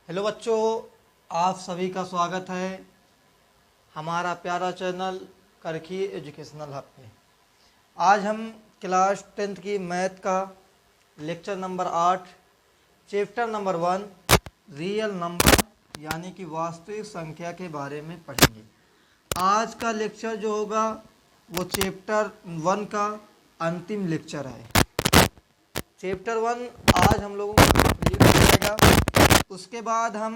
Hello बच्चों, आप सभी का स्वागत है हमारा प्यारा चैनल करखी एजुकेशनल हब पे। आज हम क्लास 10th की मैथ का lecture number 8 chapter number 1 real number यानी कि वास्तविक संख्या के बारे में पढ़ेंगे। आज का लेक्चर जो होगा वो चैप्टर 1 का अंतिम लेक्चर है। चैप्टर 1 आज हम लोगों को कंप्लीट हो जाएगा। उसके बाद हम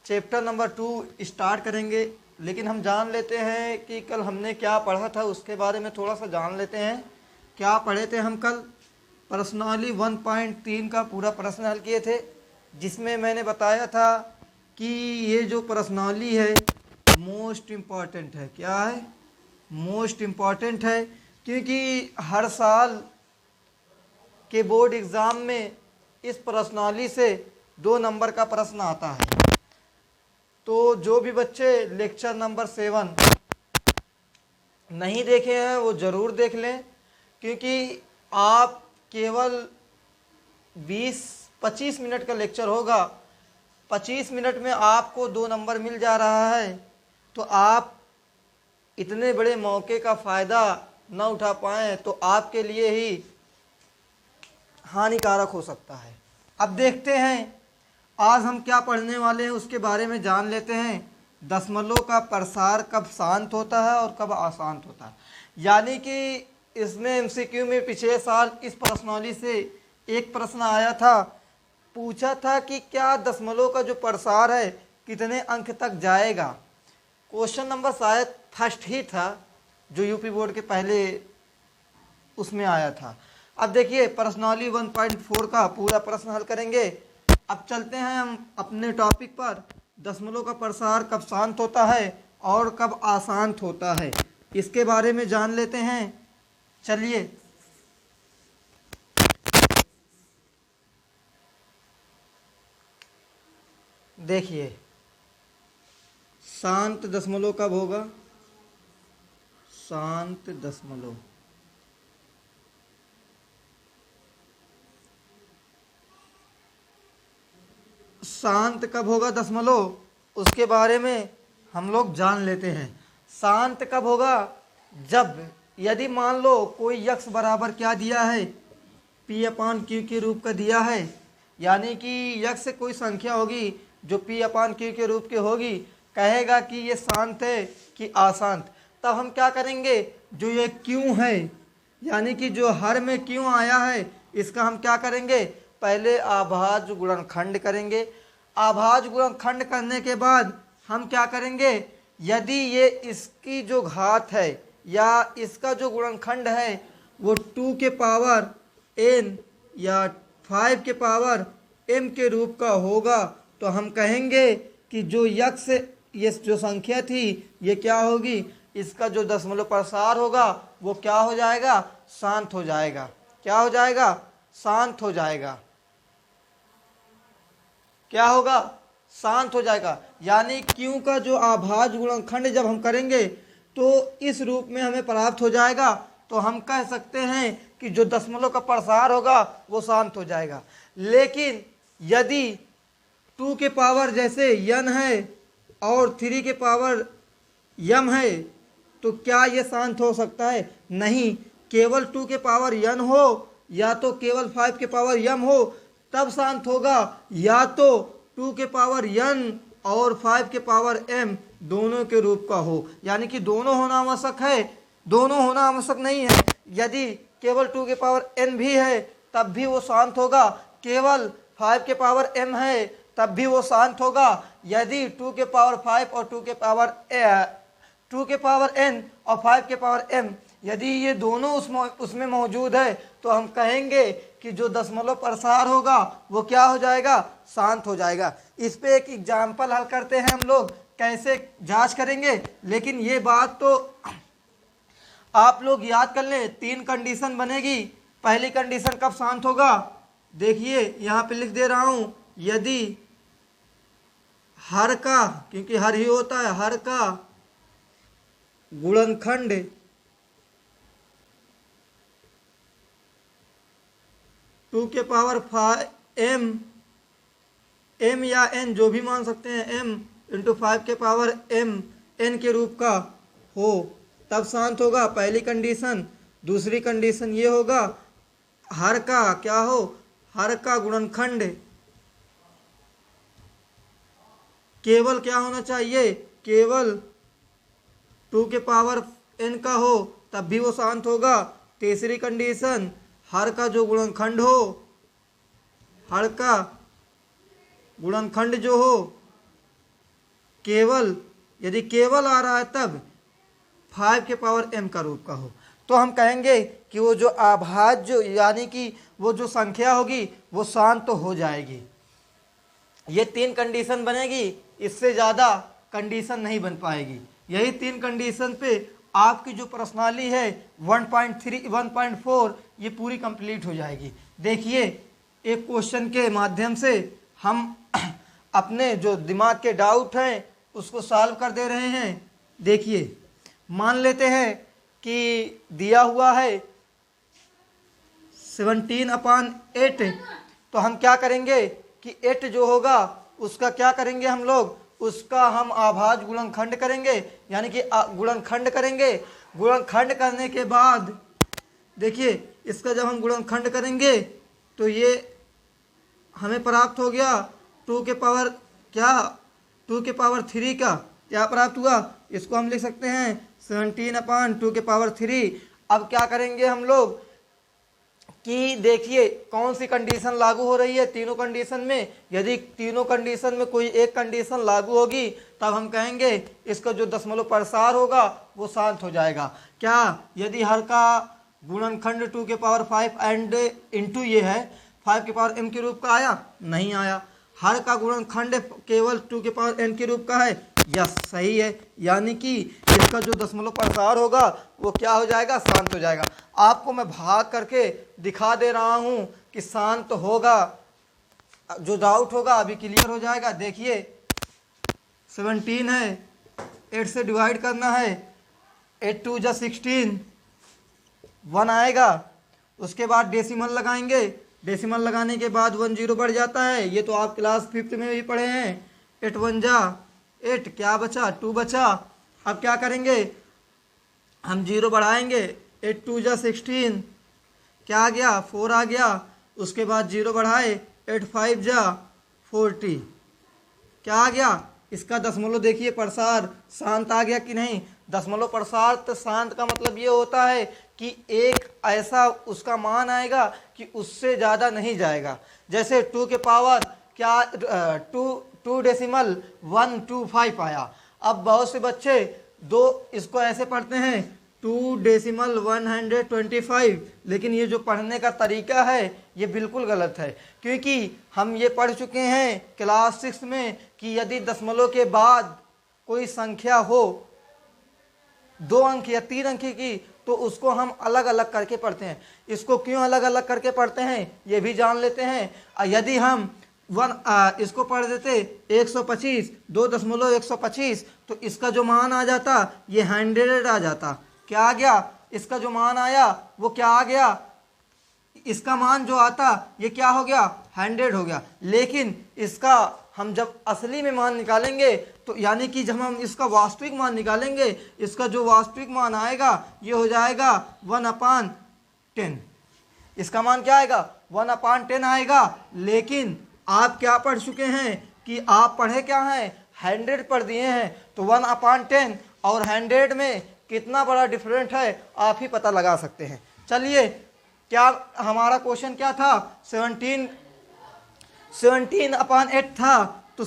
चैप्टर नंबर 2 स्टार्ट करेंगे। लेकिन हम जान लेते हैं कि कल हमने क्या पढ़ा था, उसके बारे में थोड़ा सा जान लेते हैं। क्या पढ़े थे हम कल? प्रश्नावली 1.3 का पूरा प्रश्न हल किए थे, जिसमें मैंने बताया था कि ये जो प्रश्नावली है मोस्ट इम्पॉर्टेंट है। क्या है? मोस्ट इम्पॉर्टेंट है, क्योंकि हर साल के बोर्ड एग्ज़ाम में इस प्रश्नावली से 2 नंबर का प्रश्न आता है। तो जो भी बच्चे लेक्चर नंबर 7 नहीं देखे हैं वो ज़रूर देख लें, क्योंकि आप केवल 20-25 मिनट का लेक्चर होगा, 25 मिनट में आपको 2 नंबर मिल जा रहा है। तो आप इतने बड़े मौके का फ़ायदा न उठा पाएँ तो आपके लिए ही हानिकारक हो सकता है। अब देखते हैं आज हम क्या पढ़ने वाले हैं, उसके बारे में जान लेते हैं। दशमलव का प्रसार कब शांत होता है और कब अशांत होता है। यानी कि इसमें एमसीक्यू में पिछले साल इस प्रश्नावली से एक प्रश्न आया था, पूछा था कि क्या दशमलव का जो प्रसार है कितने अंक तक जाएगा। क्वेश्चन नंबर शायद फर्स्ट ही था जो यूपी बोर्ड के पहले उसमें आया था। अब देखिए प्रश्नावली 1.4 का पूरा प्रश्न हल करेंगे। अब चलते हैं हम अपने टॉपिक पर। दशमलव का प्रसार कब शांत होता है और कब अशांत होता है, इसके बारे में जान लेते हैं। चलिए देखिए, शांत दशमलव कब होगा? शांत दशमलव शांत कब होगा दशमलव, उसके बारे में हम लोग जान लेते हैं। शांत कब होगा? जब यदि मान लो कोई यक्स बराबर क्या दिया है, P/Q के रूप का दिया है। यानी कि यक्स से कोई संख्या होगी जो P/Q के रूप की होगी, कहेगा कि ये शांत है कि अशांत। तब हम क्या करेंगे, जो ये क्यों है यानी कि जो हर में क्यों आया है, इसका हम क्या करेंगे, पहले अभाज्य गुणनखंड करेंगे। अभाज्य गुणनखंड करने के बाद हम क्या करेंगे, यदि ये इसकी जो घात है या इसका जो गुणनखंड है वो 2 के पावर n या 5 के पावर m के रूप का होगा, तो हम कहेंगे कि जो यक्स ये जो संख्या थी ये क्या होगी, इसका जो दशमलव प्रसार होगा वो क्या हो जाएगा, शांत हो जाएगा। क्या हो जाएगा? शांत हो जाएगा। क्या होगा? शांत हो जाएगा। यानी क्यों का जो अभाज्य गुणनखंड जब हम करेंगे तो इस रूप में हमें प्राप्त हो जाएगा। तो हम कह सकते हैं कि जो दशमलव का प्रसार होगा वो शांत हो जाएगा। लेकिन यदि 2 के पावर जैसे n है और 3 के पावर m है, तो क्या ये शांत हो सकता है? नहीं। केवल 2 के पावर n हो या तो केवल 5 के पावर m हो तब शांत होगा, या तो 2 के पावर n और 5 के पावर m दोनों के रूप का हो। यानी कि दोनों होना आवश्यक है, दोनों होना आवश्यक नहीं है। यदि केवल 2 के पावर n भी है तब भी वो शांत होगा, केवल 5 के पावर m है तब भी वो शांत होगा। यदि 2 के पावर 5 और 2 के पावर n और 5 के पावर m यदि ये दोनों उसमें मौजूद है, तो हम कहेंगे कि जो दशमलव प्रसार होगा वो क्या हो जाएगा, शांत हो जाएगा। इस पे एक एग्जाम्पल हल करते हैं हम लोग, कैसे जांच करेंगे। लेकिन ये बात तो आप लोग याद कर लें, 3 कंडीशन बनेगी। पहली कंडीशन कब शांत होगा, देखिए यहाँ पे लिख दे रहा हूँ, यदि हर का, क्योंकि हर ही होता है, हर का गुणनखंड 2 के पावर 5m या n जो भी मान सकते हैं m इंटू 5 के पावर m n के रूप का हो तब शांत होगा, पहली कंडीशन। दूसरी कंडीशन ये होगा हर का क्या हो, हर का गुणनखंड केवल क्या होना चाहिए, केवल 2 के पावर n का हो तब भी वो शांत होगा। तीसरी कंडीशन हर का जो गुणनखंड हो, हर का गुणनखंड जो हो केवल, यदि केवल आ रहा है तब 5 के पावर m का रूप का हो, तो हम कहेंगे कि वो जो अभाज्य यानी कि वो जो संख्या होगी वो शांत तो हो जाएगी। ये 3 कंडीशन बनेगी, इससे ज़्यादा कंडीशन नहीं बन पाएगी। यही 3 कंडीशन पे आपकी जो प्रश्नावली है 1.3 1.4 ये पूरी कंप्लीट हो जाएगी। देखिए एक क्वेश्चन के माध्यम से हम अपने जो दिमाग के डाउट हैं उसको सॉल्व कर दे रहे हैं। देखिए मान लेते हैं कि दिया हुआ है 17/8, तो हम क्या करेंगे कि 8 जो होगा उसका क्या करेंगे हम लोग, उसका हम अभाज्य गुणनखंड करेंगे, यानी कि गुणनखंड करेंगे। गुणनखंड करने के बाद देखिए इसका जब हम गुणनखंड करेंगे तो ये हमें प्राप्त हो गया 2 के पावर क्या, 2 के पावर 3 का क्या प्राप्त हुआ, इसको हम लिख सकते हैं 17/2 के पावर 3। अब क्या करेंगे हम लोग कि देखिए कौन सी कंडीशन लागू हो रही है तीनों कंडीशन में। यदि तीनों कंडीशन में कोई एक कंडीशन लागू होगी तब हम कहेंगे इसका जो दशमलव प्रसार होगा वो शांत हो जाएगा। क्या, यदि हर का गुणनखंड 2 के पावर 5 एंड इंटू ये है 5 के पावर m के रूप का आया, नहीं आया। हर का गुणनखंड केवल 2 के पावर n के रूप का है, यस सही है, यानी कि इसका जो दशमलव प्रसार होगा वो क्या हो जाएगा, शांत हो जाएगा। आपको मैं भाग करके दिखा दे रहा हूँ कि शांत होगा, जो डाउट होगा अभी क्लियर हो जाएगा। देखिए 17 है, 8 से डिवाइड करना है, 8 2 जा 16, 1 आएगा। उसके बाद डेसिमल लगाएंगे, डेसिमल लगाने के बाद 1 0 बढ़ जाता है, ये तो आप क्लास 5th में भी पढ़े हैं। 8 1 जा 8, क्या बचा 2 बचा। अब क्या करेंगे हम 0 बढ़ाएंगे, 8 2 जा 16, क्या आ गया 4 आ गया। उसके बाद 0 बढ़ाए 8 5 जा 40, क्या आ गया, इसका दशमलव देखिए प्रसार शांत आ गया कि नहीं। दशमलव प्रसार तो शांत का मतलब ये होता है कि एक ऐसा उसका मान आएगा कि उससे ज़्यादा नहीं जाएगा। जैसे 2 के पावर क्या 2 डेसिमल 125 आया। अब बहुत से बच्चे दो इसको ऐसे पढ़ते हैं 2 डेसिमल 125, लेकिन ये जो पढ़ने का तरीका है ये बिल्कुल गलत है, क्योंकि हम ये पढ़ चुके हैं क्लास 6 में कि यदि दशमलव के बाद कोई संख्या हो 2 अंक या 3 अंक की तो उसको हम अलग अलग करके पढ़ते हैं। इसको क्यों अलग अलग करके पढ़ते हैं ये भी जान लेते हैं। यदि हम इसको पढ़ देते 125 2.125 तो इसका जो मान आ जाता ये 100 आ जाता। क्या आ गया, इसका जो मान आया वो क्या आ गया, इसका मान जो आता ये क्या हो गया 100 हो गया। लेकिन इसका हम जब असली में मान निकालेंगे तो यानी कि जब हम इसका वास्तविक मान निकालेंगे, इसका जो वास्तविक मान आएगा ये हो जाएगा 1/10। इसका मान क्या आएगा 1/10 आएगा। लेकिन आप क्या पढ़ चुके हैं कि आप पढ़े क्या हैं 100 पढ़ दिए हैं, तो 1/10 और 100 में कितना बड़ा डिफरेंट है आप ही पता लगा सकते हैं। चलिए क्या हमारा क्वेश्चन क्या था 17/8 था, तो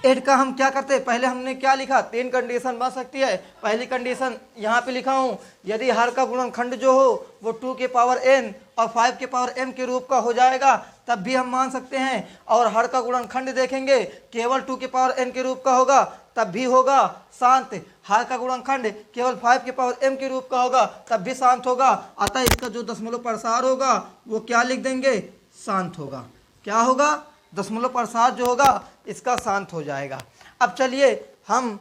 8 का हम क्या करते हैं, पहले हमने क्या लिखा 3 कंडीशन बन सकती है। पहली कंडीशन यहाँ पे लिखा हूँ, यदि हर का गुणनखंड जो हो वो 2 के पावर n और 5 के पावर m के रूप का हो जाएगा तब भी हम मान सकते हैं। और हर का गुणनखंड देखेंगे केवल 2 के पावर n के रूप का होगा तब भी होगा शांत। हर का गुणनखंड केवल 5 के पावर m के रूप का होगा तब भी शांत होगा। अतः इसका जो दशमलव प्रसार होगा वो क्या लिख देंगे, शांत होगा। क्या होगा, दशमलव प्रसार जो होगा इसका शांत हो जाएगा। अब चलिए हम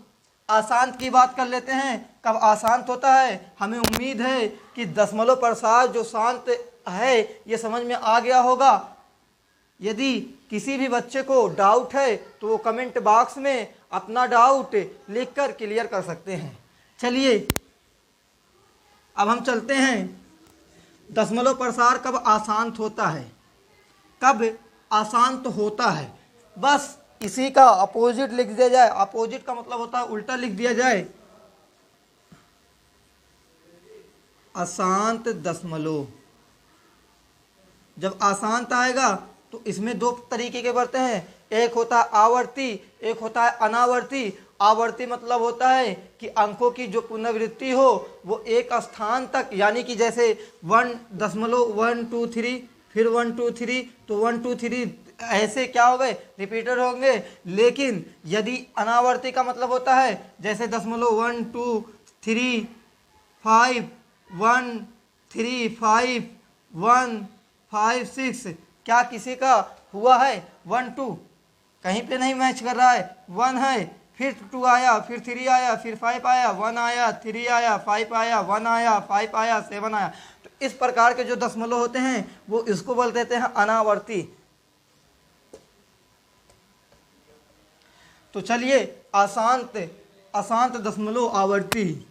अशांत की बात कर लेते हैं। कब अशांत होता है, हमें उम्मीद है कि दशमलव प्रसार जो शांत है ये समझ में आ गया होगा। यदि किसी भी बच्चे को डाउट है तो वो कमेंट बॉक्स में अपना डाउट लिखकर क्लियर कर सकते हैं। चलिए अब हम चलते हैं, दशमलव प्रसार कब अशांत होता है, कब अशांत होता है। बस इसी का अपोजिट लिख दिया जाए, अपोजिट का मतलब होता है उल्टा लिख दिया जाए, अशांत दशमलव। जब अशांत आएगा तो इसमें दो तरीके के बढ़ते हैं, एक होता है आवर्ती, एक होता है अनावर्ती। आवर्ती मतलब होता है कि अंकों की जो पुनरावृत्ति हो वो एक स्थान तक, यानी कि जैसे 1.123 फिर 123 तो 123 ऐसे क्या हो गए, रिपीटेड होंगे। लेकिन यदि अनावर्ती का मतलब होता है जैसे 0.1235135 क्या किसी का हुआ है 1 2, कहीं पे नहीं मैच कर रहा है, 1 है, फिर 2 आया, फिर 3 आया, फिर 5 आया, 1 आया, 3 आया, 5 आया, 1 आया, 5 आया, 7 आया। तो इस प्रकार के जो दशमलव होते हैं वो इसको बोल देते हैं अनावर्ती। तो चलिए अशांत दशमलव आवर्ती,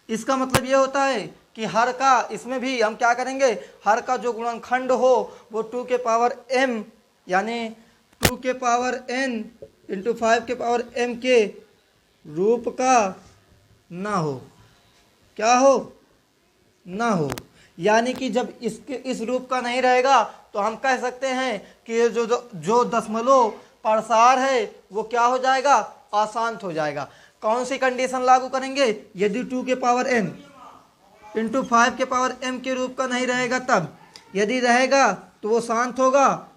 इसका मतलब ये होता है कि हर का, इसमें भी हम क्या करेंगे, हर का जो गुणनखंड हो वो 2 के पावर m यानी 2 के पावर n इंटू 5 के पावर m के रूप का ना हो, क्या हो, ना हो। यानी कि जब इसके इस रूप का नहीं रहेगा तो हम कह सकते हैं कि ये जो दशमलव प्रसार है वो क्या हो जाएगा, अशांत हो जाएगा। कौन सी कंडीशन लागू करेंगे, यदि 2 के पावर n इंटू 5 के पावर m के रूप का नहीं रहेगा तब, यदि रहेगा तो वो शांत होगा।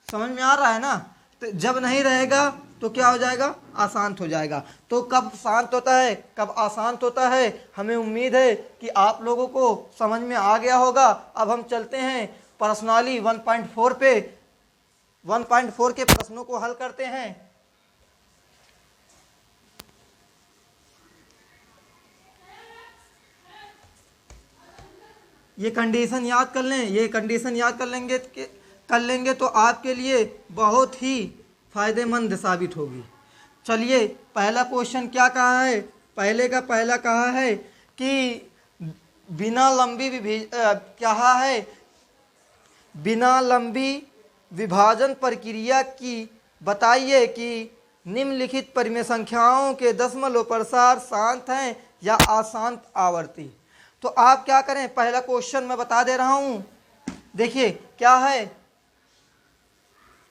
समझ में आ रहा है ना। तो जब नहीं रहेगा तो क्या हो जाएगा, अशांत हो जाएगा। तो कब शांत होता है, कब अशांत होता है, हमें उम्मीद है कि आप लोगों को समझ में आ गया होगा। अब हम चलते हैं प्रश्नावली 1.4 पे, 1.4 के प्रश्नों को हल करते हैं। ये कंडीशन याद कर लें, ये कंडीशन याद कर लेंगे तो आपके लिए बहुत ही फायदेमंद साबित होगी। चलिए पहला क्वेश्चन क्या कहा है, पहला कहा है कि बिना लंबी विभाजन प्रक्रिया की बताइए कि निम्नलिखित परिमेय संख्याओं के दशमलव प्रसार शांत हैं या अशांत आवर्ती। तो आप क्या करें, पहला क्वेश्चन मैं बता दे रहा हूं, देखिए क्या है,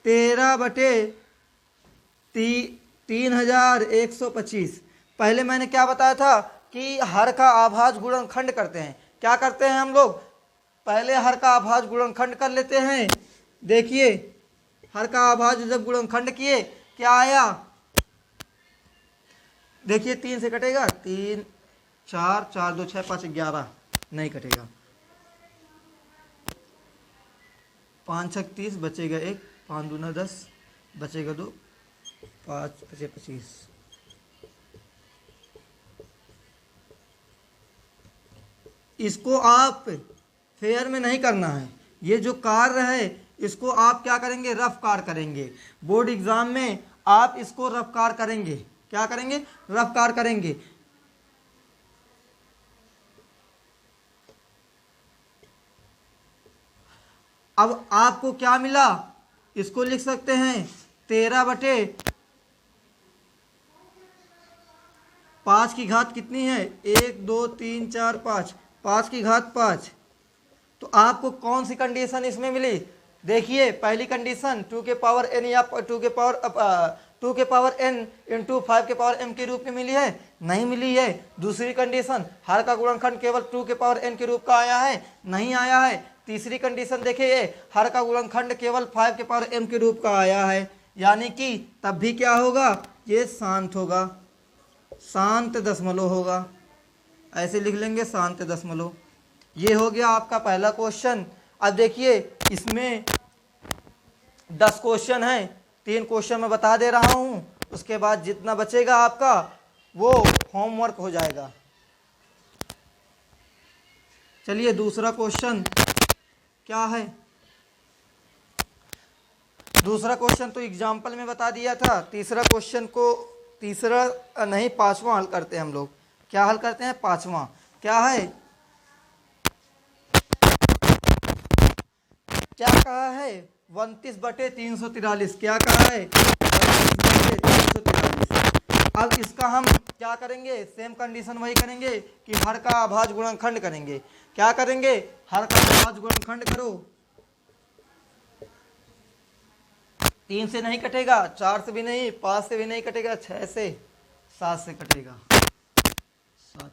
13/3125। पहले मैंने क्या बताया था कि हर का आभाज्य गुणनखंड करते हैं। क्या करते हैं हम लोग, पहले हर का आभाज्य गुणनखंड कर लेते हैं। देखिए हर का आभाज्य जब गुणनखंड किए क्या आया, देखिए 3 से कटेगा, 3 4 4 2 6 5 11 नहीं कटेगा, 5 6 30 बचेगा 1, 5 दूना 10 बचेगा 2, 5 5 25। इसको आप फेयर में नहीं करना है, ये जो कार्य है इसको आप क्या करेंगे, रफ कार्य करेंगे। बोर्ड एग्जाम में आप इसको रफ कार्य करेंगे, क्या करेंगे, रफ कार्य करेंगे। अब आपको क्या मिला, इसको लिख सकते हैं 13/5 की घात कितनी है, 1 2 3 4 5, 5 की घात 5। तो आपको कौन सी कंडीशन इसमें मिली, देखिए पहली कंडीशन 2 के पावर n या 2 के पावर n इंटू 5 के पावर m के रूप में मिली है, नहीं मिली है। दूसरी कंडीशन हर का गुणनखंड केवल 2 के पावर n के रूप का आया है, नहीं आया है। तीसरी कंडीशन देखिए हर का गुणनखंड केवल 5 के पावर m के रूप का आया है, यानी कि तब भी क्या होगा, ये शांत होगा, शांत दशमलव होगा। ऐसे लिख लेंगे शांत दशमलव। ये हो गया आपका पहला क्वेश्चन। अब देखिए इसमें 10 क्वेश्चन हैं, 3 क्वेश्चन मैं बता दे रहा हूं, उसके बाद जितना बचेगा आपका वो होमवर्क हो जाएगा। चलिए दूसरा क्वेश्चन क्या है, दूसरा क्वेश्चन तो एग्जाम्पल में बता दिया था, तीसरा क्वेश्चन को तीसरा नहीं पांचवा हल करते हैं हम लोग। क्या हल करते हैं? पांचवा क्या है, क्या कहा है? 29/343। क्या कहा है? 29/343। अब इसका हम क्या करेंगे? सेम कंडीशन वही करेंगे कि हर का अभाज्य गुणनखंड करेंगे। क्या करेंगे? हर का अभाज्य गुणनखंड करो। 3 से नहीं कटेगा, 4 से भी नहीं, 5 से भी नहीं कटेगा, 6 से, 7 से कटेगा। 7,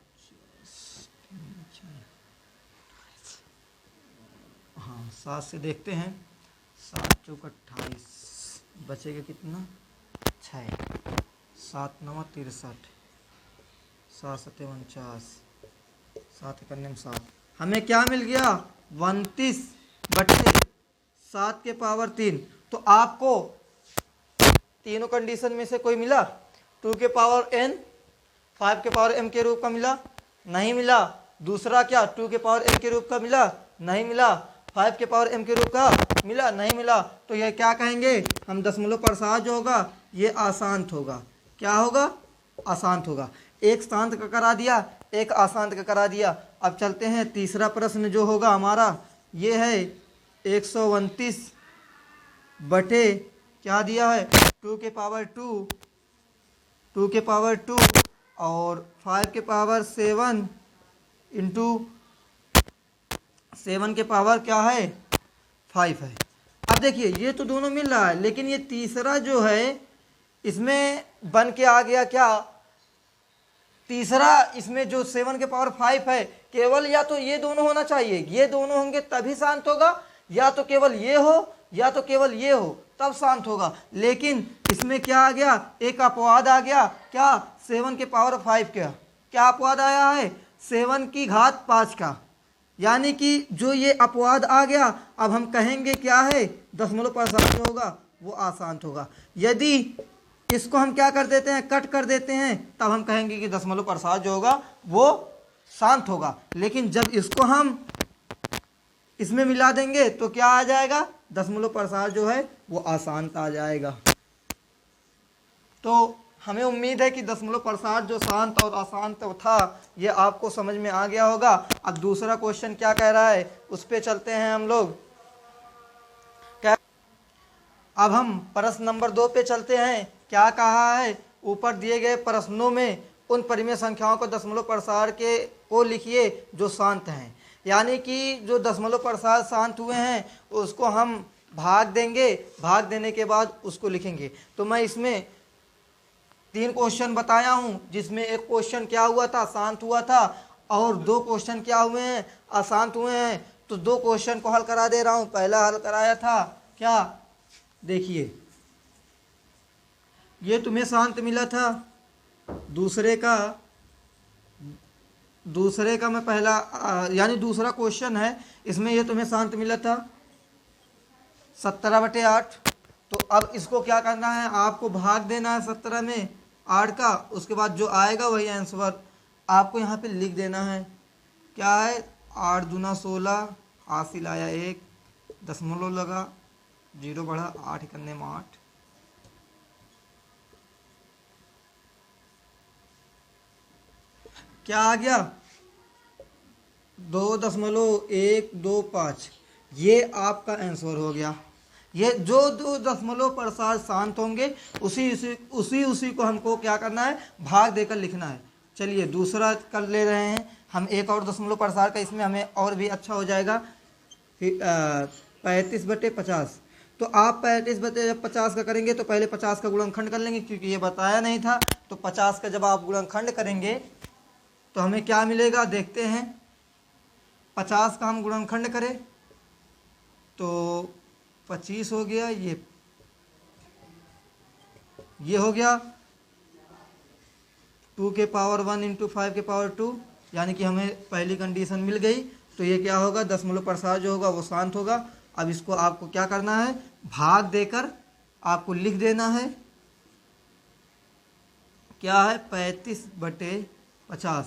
हाँ 7 से देखते हैं। 7 चौक 28, बचेगा कितना? 6। 7 9 63, 7 7 49, 7 1 7। हमें क्या मिल गया? 29/7 तो आपको तीनों कंडीशन में से कोई मिला? 2 के पावर n 5 के पावर m के रूप का मिला? नहीं मिला। दूसरा क्या 2 के पावर n के रूप का मिला? नहीं मिला। 5 के पावर m के रूप का मिला? नहीं मिला। तो यह क्या कहेंगे हम? दशमलव प्रसार जो होगा ये अशांत होगा। क्या होगा? अशांत होगा। एक शांत का करा दिया, एक अशांत का करा दिया। अब चलते हैं तीसरा प्रश्न जो होगा हमारा, ये है 129 बटे क्या दिया है? 2 के पावर 2, 2 के पावर 2 और 5 के पावर 7 इंटू 7 के पावर क्या है? 5 है। अब देखिए ये तो दोनों मिल रहा है, लेकिन ये तीसरा जो है इसमें बन के आ गया क्या? तीसरा इसमें जो 7 के पावर 5 है, केवल या तो ये दोनों होना चाहिए, ये दोनों होंगे तभी शांत होगा, या तो केवल ये हो या तो केवल ये हो तब शांत होगा। लेकिन इसमें क्या आ गया? एक अपवाद आ गया। क्या? 7 के पावर 5 का क्या अपवाद आया है? 7 की घात 5 का, यानी कि जो ये अपवाद आ गया, अब हम कहेंगे क्या है? दशमलव प्रसार जो होगा वो अशांत होगा। यदि इसको हम क्या कर देते हैं? कट कर देते हैं, तब हम कहेंगे कि दशमलव प्रसार जो होगा वो शांत होगा। लेकिन जब इसको हम इसमें मिला देंगे तो क्या आ जाएगा? दशमलव प्रसार जो है वो अशांत आ जाएगा। तो हमें उम्मीद है कि दशमलव प्रसार जो शांत और अशांत था ये आपको समझ में आ गया होगा। अब दूसरा क्वेश्चन क्या कह रहा है उस पे चलते हैं हम लोग। अब हम प्रश्न नंबर 2 पे चलते हैं। क्या कहा है? ऊपर दिए गए प्रश्नों में उन परिमेय संख्याओं को दशमलव प्रसार के को लिखिए जो शांत हैं। यानी कि जो दशमलव प्रसार शांत हुए हैं उसको हम भाग देंगे, भाग देने के बाद उसको लिखेंगे। तो मैं इसमें 3 क्वेश्चन बताया हूँ, जिसमें एक क्वेश्चन क्या हुआ था? शांत हुआ था, और 2 क्वेश्चन क्या हुए हैं? अशांत हुए हैं। तो 2 क्वेश्चन को हल करा दे रहा हूँ। पहला हल कराया था क्या? देखिए ये तुम्हें शांत मिला था, दूसरे का मैं पहला यानी दूसरा क्वेश्चन है, इसमें ये तुम्हें शांत मिला था 17/8। तो अब इसको क्या करना है? आपको भाग देना है 17 में 8 का, उसके बाद जो आएगा वही आंसर आपको यहाँ पे लिख देना है। क्या है? 8 दूना 16, हासिल आया 1, दशमलव लगा, 0 बढ़ा, 8 करने में 8। क्या आ गया? 2.125। ये आपका आंसर हो गया। ये जो 2 दशमलव प्रसार शांत होंगे उसी को हमको क्या करना है? भाग देकर लिखना है। चलिए दूसरा कर ले रहे हैं हम, एक और दशमलव प्रसार का, इसमें हमें और भी अच्छा हो जाएगा। 35/50। तो आप 35/50 का करेंगे तो पहले 50 का गुणनखंड कर लेंगे, क्योंकि ये बताया नहीं था। तो 50 का जब आप गुणनखंड करेंगे तो हमें क्या मिलेगा? देखते हैं। 50 का हम गुणनखंड करें तो 25 हो गया, ये हो गया 2 के पावर 1 इंटू 5 के पावर 2, यानी कि हमें पहली कंडीशन मिल गई। तो ये क्या होगा? दशमलव प्रसार जो होगा वो शांत होगा। अब इसको आपको क्या करना है? भाग देकर आपको लिख देना है। क्या है? 35/50।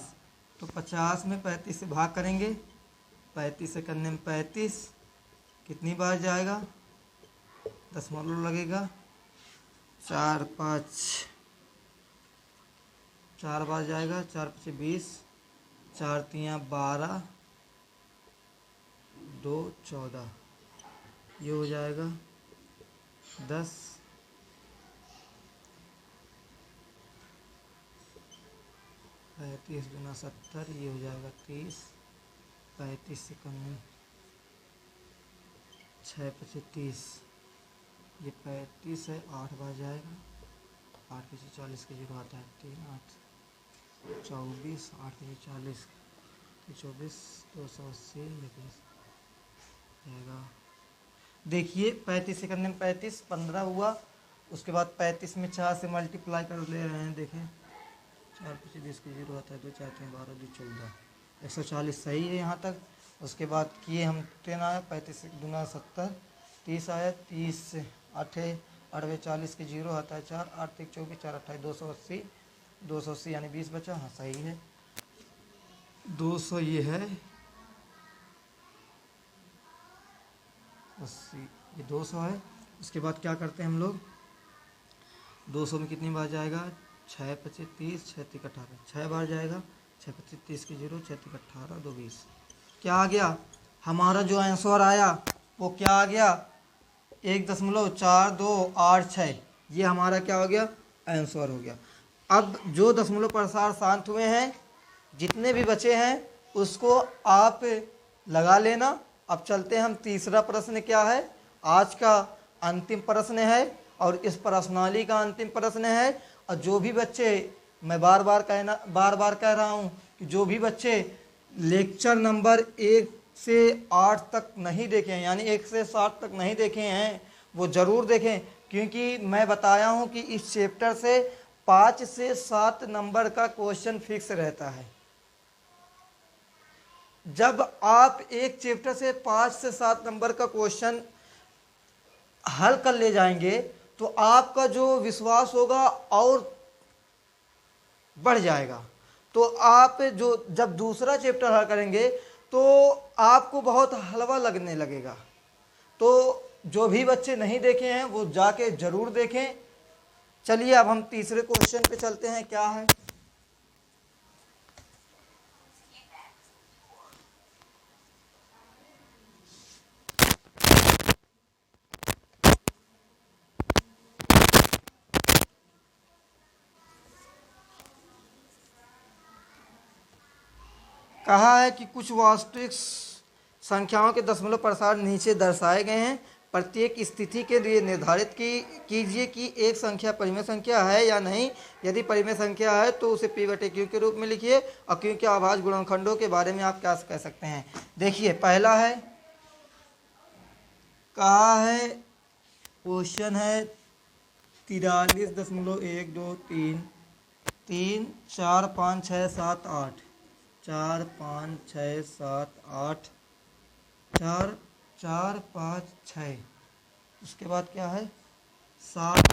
तो 50 में 35 से भाग करेंगे, 35 से करने में 35 कितनी बार जाएगा? दशमलव लगेगा, 4 5 4 बार जाएगा, 4 5 20, 4 3 12, 2 14, ये हो जाएगा 10, 35 दूना 70, ये हो जाएगा 30, 35 51, 6 5 30, ये 35 है, 8 बार जाएगा, 8 पीछे 40 के जीरो आता है, 3 8 24, 8 पीछे 40, 24, 280 जाएगा। देखिए 35 सेकंड में 35 15 हुआ, उसके बाद 35 में 4 से मल्टीप्लाई कर ले रहे हैं। देखें 4 पीछे 20 के जीरो आता है, 2 4 3 12 2 14, 140 सही है यहाँ तक। उसके बाद किए हम 10 आया, 35 दूना 70, 30 आया, 30 से 8 8 40 के जीरो आता है 4, 8 1 24, 4 28, 280, 280 यानी 20 बचा। हाँ सही है, 200 ये है 80, ये 200 है। उसके बाद क्या करते हैं हम लोग, 200 में कितनी बार जाएगा, 6 25 30, 6 3 18, 6 बार जाएगा, 6 25 30 के जीरो, 6 3 18, 2 20। क्या आ गया हमारा जो आंसर आया वो क्या आ गया, 1.4286। ये हमारा क्या हो गया, आंसर हो गया। अब जो दशमलव प्रसार शांत हुए हैं, जितने भी बचे हैं उसको आप लगा लेना। अब चलते हैं हम तीसरा प्रश्न क्या है, आज का अंतिम प्रश्न है और इस प्रश्नावली का अंतिम प्रश्न है। और जो भी बच्चे, मैं बार बार कह रहा हूँ कि जो भी बच्चे लेक्चर नंबर 1 से 8 तक नहीं देखे हैं, यानी 1 से 7 तक नहीं देखे हैं, वो ज़रूर देखें, क्योंकि मैं बताया हूँ कि इस चैप्टर से 5 से 7 नंबर का क्वेश्चन फिक्स रहता है। जब आप एक चैप्टर से 5 से 7 नंबर का क्वेश्चन हल कर ले जाएंगे तो आपका जो विश्वास होगा और बढ़ जाएगा। तो आप जो जब दूसरा चैप्टर हल करेंगे तो आपको बहुत हलवा लगने लगेगा। तो जो भी बच्चे नहीं देखे हैं वो जाके जरूर देखें। चलिए अब हम तीसरे क्वेश्चन पे चलते हैं। क्या है, कहा है कि कुछ वास्तविक संख्याओं के दशमलव प्रसार नीचे दर्शाए गए हैं। प्रत्येक स्थिति के लिए निर्धारित कीजिए कि एक संख्या परिमेय संख्या है या नहीं। यदि परिमेय संख्या है तो उसे p/q के रूप में लिखिए और q के अभाज्य गुणनखंडों के बारे में आप क्या कह सकते हैं। देखिए पहला है, कहा है क्वेश्चन है 43.123 3 4 5 6 7 8 4 5 6 7 8 4 4 5 6, उसके बाद क्या है 7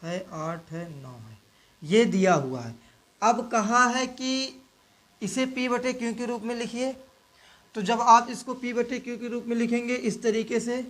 है 8 है 9 है, ये दिया हुआ है। अब कहा है कि इसे p/q के रूप में लिखिए। तो जब आप इसको p/q के रूप में लिखेंगे इस तरीके से,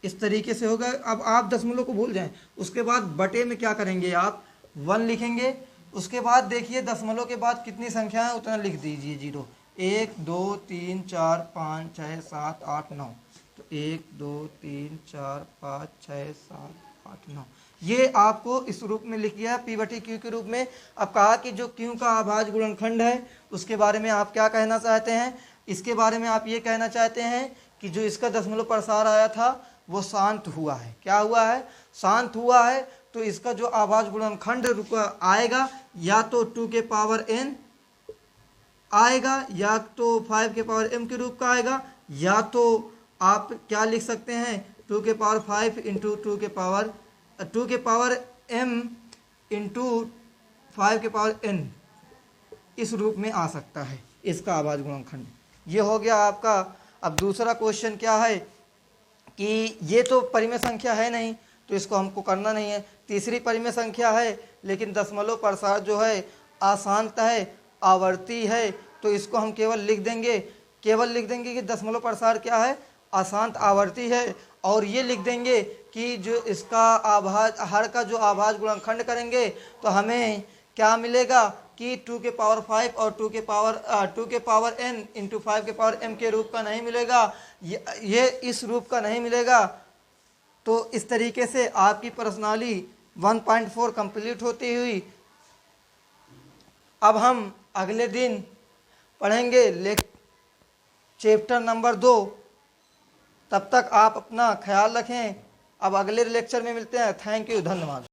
इस तरीके से होगा। अब आप दशमलव को भूल जाएं, उसके बाद बटे में क्या करेंगे, आप 1 लिखेंगे। उसके बाद देखिए दशमलव के बाद कितनी संख्या है उतना लिख दीजिए 0, 1 2 3 4 5 6 7 8 9। तो 1 2 3 4 5 6 7 8 9, ये आपको इस रूप में लिख दिया p/q के रूप में। अब कहा कि जो q का अभाज्य गुणनखंड है उसके बारे में आप क्या कहना चाहते हैं। इसके बारे में आप ये कहना चाहते हैं कि जो इसका दशमलव प्रसार आया था वो शांत हुआ है। क्या हुआ है, शांत हुआ है। तो इसका जो अभाज्य गुणनखंड आएगा या तो 2 के पावर n आएगा, या तो 5 के पावर m के रूप का आएगा, या तो आप क्या लिख सकते हैं 2 के पावर 5 इंटू 2 के पावर m इंटू 5 के पावर n, इस रूप में आ सकता है इसका अभाज्य गुणनखंड। ये हो गया आपका। अब दूसरा क्वेश्चन क्या है कि ये तो परिमेय संख्या है नहीं तो इसको हमको करना नहीं है। तीसरी परिमेय संख्या है लेकिन दशमलव प्रसार जो है अशांत है आवर्ती है, तो इसको हम केवल लिख देंगे कि दशमलव प्रसार क्या है, अशांत आवर्ती है। और ये लिख देंगे कि जो इसका आभाज, हर का जो आभाज गुणनखंड करेंगे तो हमें क्या मिलेगा कि 2 के पावर 5 और 2 के पावर n इंटू 5 के पावर m के रूप का नहीं मिलेगा, ये इस रूप का नहीं मिलेगा। तो इस तरीके से आपकी प्रश्नावली 1.4 कंप्लीट होती हुई। अब हम अगले दिन पढ़ेंगे चैप्टर नंबर 2। तब तक आप अपना ख्याल रखें। अब अगले लेक्चर में मिलते हैं। थैंक यू, धन्यवाद।